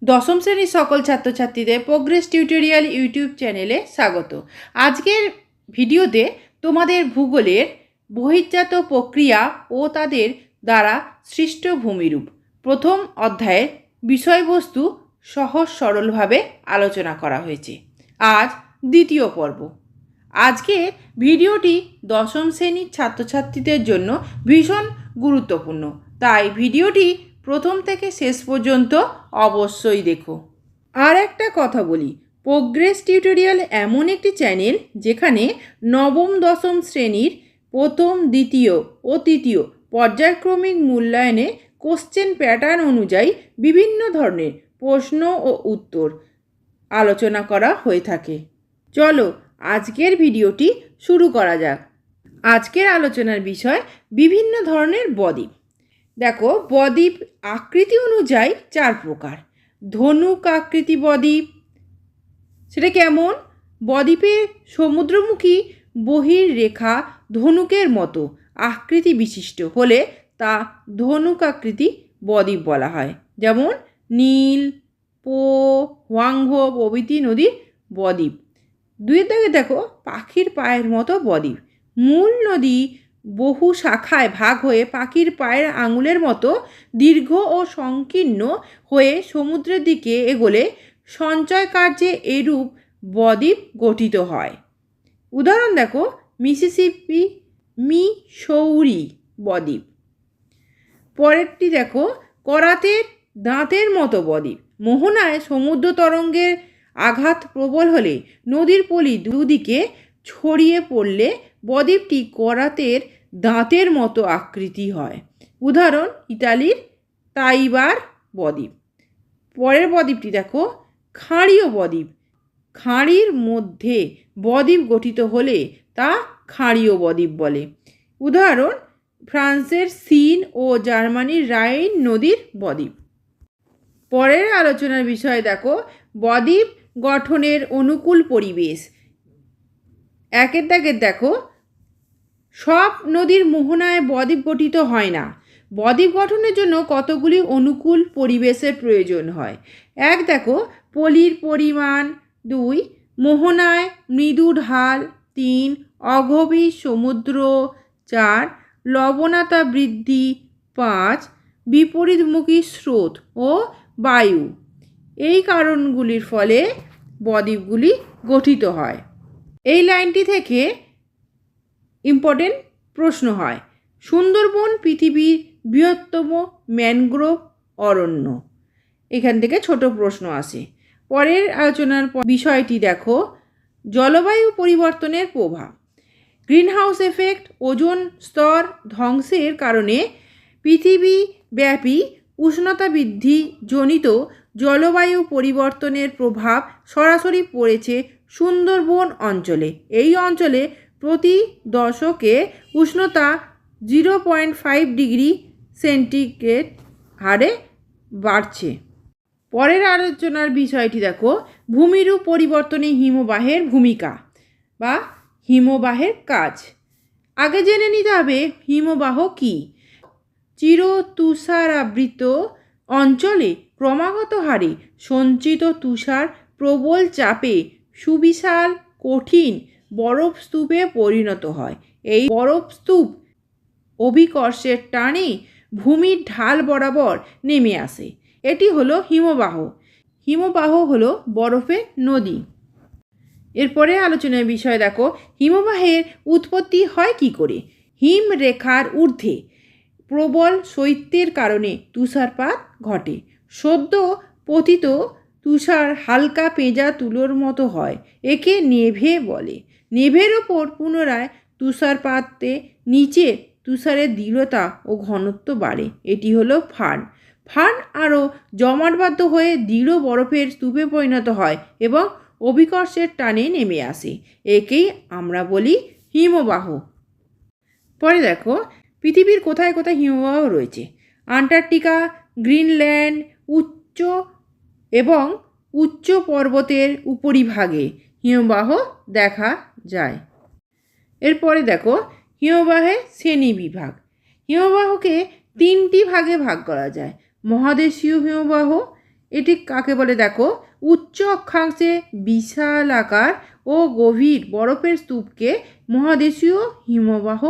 দশম শ্রেণীর সকল ছাত্রছাত্রীদের প্রোগ্রেস টিউটোরিয়াল ইউটিউব চ্যানেলে স্বাগত। আজকের ভিডিওতে তোমাদের ভূগোলের বহির্জাত প্রক্রিয়া ও তাদের দ্বারা সৃষ্ট ভূমিরূপ প্রথম অধ্যায়ের বিষয়বস্তু সহজ সরলভাবে আলোচনা করা হয়েছে। আজ দ্বিতীয় পর্ব। আজকের ভিডিওটি দশম শ্রেণীর ছাত্রছাত্রীদের জন্য ভীষণ গুরুত্বপূর্ণ, তাই ভিডিওটি প্রথম থেকে শেষ পর্যন্ত অবশ্যই দেখো। আর একটা কথা বলি, প্রোগ্রেস টিউটোরিয়াল এমন একটি চ্যানেল যেখানে নবম দশম শ্রেণীর প্রথম, দ্বিতীয় ও তৃতীয় পর্যায়ক্রমিক মূল্যায়নে কোশ্চেন প্যাটার্ন অনুযায়ী বিভিন্ন ধরনের প্রশ্ন ও উত্তর আলোচনা করা হয়ে থাকে। চলো আজকের ভিডিওটি শুরু করা যাক। আজকের আলোচনার বিষয় বিভিন্ন ধরনের বদ্বীপ। দেখো, বদ্বীপ আকৃতি অনুযায়ী 4 প্রকার। ধনুক আকৃতি বদ্বীপ, সেটা কেমন? বদ্বীপের সমুদ্রমুখী বহির্রেখা ধনুকের মতো আকৃতি বিশিষ্ট হলে তা ধনুক আকৃতি বদ্বীপ বলা হয়। যেমন নীল, পো, হোয়াংহো প্রভৃতি নদীর বদ্বীপ। 2 দাগে দেখো পাখির পায়ের মতো বদ্বীপ। মূল নদী বহু শাখায় ভাগ হয়ে পাখির পায়ের আঙুলের মতো দীর্ঘ ও সংকীর্ণ হয়ে সমুদ্রের দিকে এগোলে সঞ্চয় কার্যে এরূপ বদ্বীপ গঠিত হয়। উদাহরণ দেখো, মিসিসিপি মিসৌরি বদ্বীপ। পরেরটি দেখো, করাতের দাঁতের মতো বদ্বীপ। মোহনায় সমুদ্র তরঙ্গের আঘাত প্রবল হলে নদীর পলি দুদিকে ছড়িয়ে পড়লে বদ্বীপটি করাতের দাঁতের মতো আকৃতি হয়। উদাহরণ ইতালির তাইবার বদ্বীপ। পরের বদ্বীপটি দেখো, খাঁড়ীয় বদ্বীপ। খাঁড়ির মধ্যে বদ্বীপ গঠিত হলে তা খাঁড়ীয় বদ্বীপ বলে। উদাহরণ ফ্রান্সের সিন ও জার্মানির রাইন নদীর বদ্বীপ। পরের আলোচনার বিষয় দেখো, বদ্বীপ গঠনের অনুকূল পরিবেশ। একের দাগের দেখো, সব নদীর মোহনায় বদ্বীপ গঠিত হয় না। বদ্বীপ গঠনের জন্য কতগুলি অনুকূল পরিবেশের প্রয়োজন হয়। 1 দেখো, পলির পরিমাণ। 2 মোহনায় মৃদু ঢাল। 3 অগভীর সমুদ্র। 4 লবণতা বৃদ্ধি। 5 বিপরীতমুখী স্রোত ও বায়ু। এই কারণগুলির ফলে বদ্বীপগুলি গঠিত হয়। এই লাইনটি থেকে ইম্পর্টেন্ট প্রশ্ন হয়। সুন্দরবন পৃথিবীর বৃহত্তম ম্যানগ্রোভ অরণ্য। এখান থেকে ছোট প্রশ্ন আসে। পরের আলোচনার বিষয়টি দেখো, জলবায়ু পরিবর্তনের প্রভাব। গ্রিনহাউস এফেক্ট, ওজোন স্তর ধ্বংসের কারণে পৃথিবীব্যাপী উষ্ণতা বৃদ্ধি জনিত জলবায়ু পরিবর্তনের প্রভাব সরাসরি পড়েছে সুন্দরবন অঞ্চলে। এই অঞ্চলে প্রতি দশকে উষ্ণতা 0.5 ডিগ্রি সেন্টিগ্রেড হারে বাড়ছে। পরের আলোচনার বিষয়টি দেখো, ভূমিরূপ পরিবর্তনে হিমবাহের ভূমিকা বা হিমবাহের কাজ। আগে জেনে নিতে হবে হিমবাহ কী। চির তুষারাবৃত অঞ্চলে ক্রমাগত হারে সঞ্চিত তুষার প্রবল চাপে সুবিশাল কঠিন বরফ স্তূপে পরিণত হয়। এই বরফ স্তূপ অভিকর্ষের টানে ভূমির ঢাল বরাবর নেমে আসে। এটি হলো হিমবাহ। হিমবাহ হলো বরফের নদী। এরপরে আলোচনার বিষয় দেখো, হিমবাহের উৎপত্তি হয় কি করে। হিমরেখার ঊর্ধ্বে প্রবল শৈত্যের কারণে তুষারপাত ঘটে। সদ্য পতিত তুষার হালকা পেঁজা তুলোর মতো হয়। একে নেভে বলে। নেভের ওপর পুনরায় তুষারপাতে নিচে তুষারের দৃঢ়তা ও ঘনত্ব বাড়ে। এটি হলো ফার্ন। ফার্ন আরও জমাটবদ্ধ হয়ে দৃঢ় বরফের স্তূপে পরিণত হয় এবং অভিকর্ষের টানে নেমে আসে। একেই আমরা বলি হিমবাহ। পরে দেখো, পৃথিবীর কোথায় কোথায় হিমবাহ রয়েছে। আন্টার্কটিকা, গ্রিনল্যান্ড এবং উচ্চ পর্বতের উপরিভাগে হিমবাহ দেখা যায়। এরপরে দেখো, হিমবাহের শ্রেণীবিভাগ। হিমবাহকে 3টি ভাগে ভাগ করা যায়। মহাদেশীয় হিমবাহ, এটি কাকে বলে দেখো, উচ্চ অক্ষাংশে বিশাল আকার ও গভীর বরফের স্তূপকে মহাদেশীয় হিমবাহ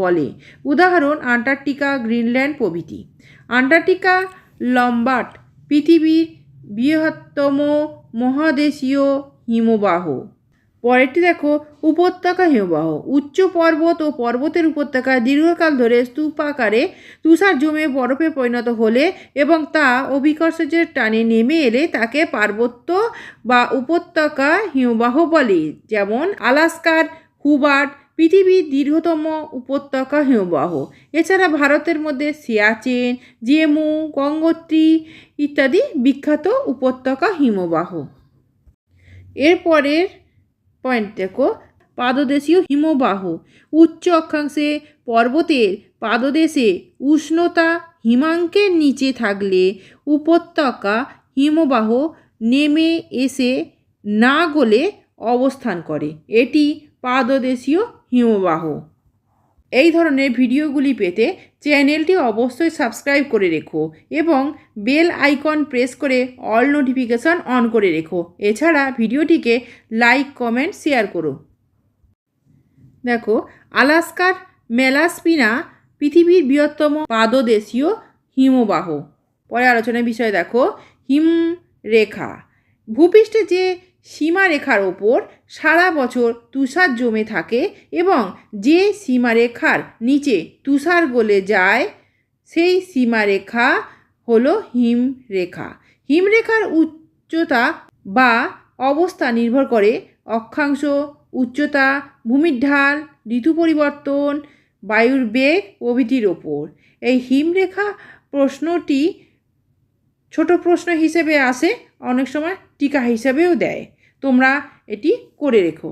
বলে। উদাহরণ আন্টার্কটিকা, গ্রিনল্যান্ড প্রভৃতি। আন্টার্কটিকা লম্বাট পৃথিবীর বৃহত্তম মহাদেশীয় হিমবাহ। পরেরটি দেখো, উপত্যকা হিমবাহ। উচ্চ পর্বত ও পর্বতের উপত্যকায় দীর্ঘকাল ধরে স্তূপাকারে তুষার জমে বরফে পরিণত হলে এবং তা অভিকর্ষজের টানে নেমে এলে তাকে পার্বত্য বা উপত্যকা হিমবাহ বলে। যেমন আলাস্কার হুবার্ট পৃথিবীর দীর্ঘতম উপত্যকা হিমবাহ। এছাড়া ভারতের মধ্যে সিয়াচেন, জেমু, গঙ্গোত্রী ইত্যাদি বিখ্যাত উপত্যকা হিমবাহ। এরপরের পয়েন্ট দেখো, পাদদেশীয় হিমবাহ। উচ্চ অক্ষাংশে পর্বতের পাদদেশে উষ্ণতা হিমাঙ্কের নিচে থাকলে উপত্যকা হিমবাহ নেমে এসে না গলে অবস্থান করে। এটি পাদদেশীয় হিমবাহ। এই ধরনের ভিডিওগুলি পেতে চ্যানেলটি অবশ্যই সাবস্ক্রাইব করে রেখো এবং বেল আইকন প্রেস করে অল নোটিফিকেশান অন করে রেখো। এছাড়া ভিডিওটিকে লাইক, কমেন্ট, শেয়ার করো। দেখো, আলাস্কার ম্যালাস্পিনা পৃথিবীর বৃহত্তম পাদদেশীয় হিমবাহ। পরে আলোচনার বিষয় দেখো, হিমরেখা। ভূপৃষ্ঠে যে সীমারেখার ওপর সারা বছর তুষার জমে থাকে এবং যে সীমারেখার নিচে তুষার গলে যায় সেই সীমারেখা হলো হিমরেখা। হিমরেখার উচ্চতা বা অবস্থা নির্ভর করে অক্ষাংশ, উচ্চতা, ভূমির ঢাল, ঋতু পরিবর্তন, বায়ুর বেগ প্রভৃতির ওপর। এই হিমরেখা প্রশ্নটি ছোট প্রশ্ন হিসেবে আসে, অনেক সময় টিকা হিসেবেও দেয়। তোমরা এটি করে রেখো।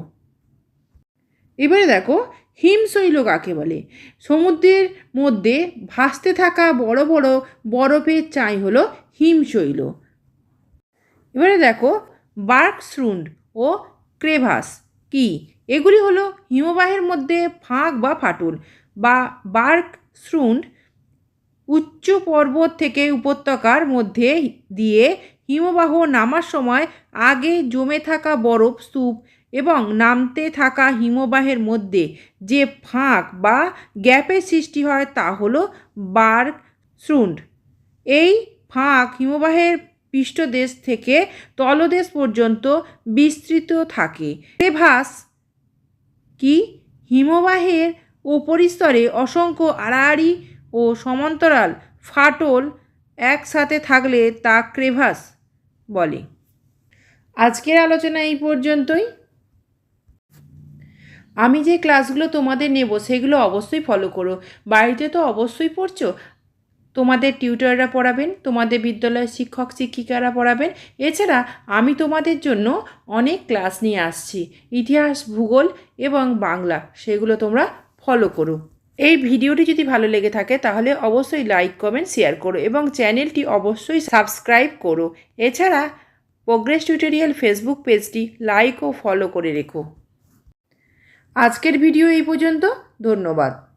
এবারে দেখো, হিমশৈল কাকে বলে? সমুদ্রের মধ্যে ভাসতে থাকা বড় বড় বরফের চাই হলো হিমশৈল। এবারে দেখো, বার্কশ্রুন্ড ও ক্রেভাস কি? এগুলি হলো হিমবাহের মধ্যে ফাঁক বা ফাটল। বা বার্কশ্রুন্ড উচ্চ পর্বত থেকে উপত্যকার মধ্যে দিয়ে হিমবাহ নামার সময় আগে জমে থাকা বরফ স্তূপ এবং নামতে থাকা হিমবাহের মধ্যে যে ফাঁক বা গ্যাপের সৃষ্টি হয় তা হলো বার্কশ্রুন্ড। এই ফাঁক হিমবাহের পৃষ্ঠদেশ থেকে তলদেশ পর্যন্ত বিস্তৃত থাকে। ক্রেভাস কি? হিমবাহের উপরিস্তরে অসংখ্য আড়াআড়ি ও সমান্তরাল ফাটল একসাথে থাকলে তা ক্রেভাস বলে। আজকের আলোচনা এই পর্যন্তই। আমি যে ক্লাসগুলো তোমাদের নেব সেগুলো অবশ্যই ফলো করো। বাড়িতে তো অবশ্যই পড়ছো, তোমাদের টিউটররা পড়াবেন, তোমাদের বিদ্যালয়ের শিক্ষক শিক্ষিকারা পড়াবেন। এছাড়া আমি তোমাদের জন্য অনেক ক্লাস নিয়ে আসছি, ইতিহাস, ভূগোল এবং বাংলা, সেগুলো তোমরা ফলো করো। এই ভিডিওটি যদি ভালো লেগে থাকে তাহলে অবশ্যই লাইক, কমেন্ট, শেয়ার করো এবং চ্যানেলটি অবশ্যই সাবস্ক্রাইব করো। এছাড়া প্রোগ্রেস টিউটোরিয়াল ফেসবুক পেজটি লাইক ও ফলো করে রেখো। আজকের ভিডিও এই পর্যন্ত। ধন্যবাদ।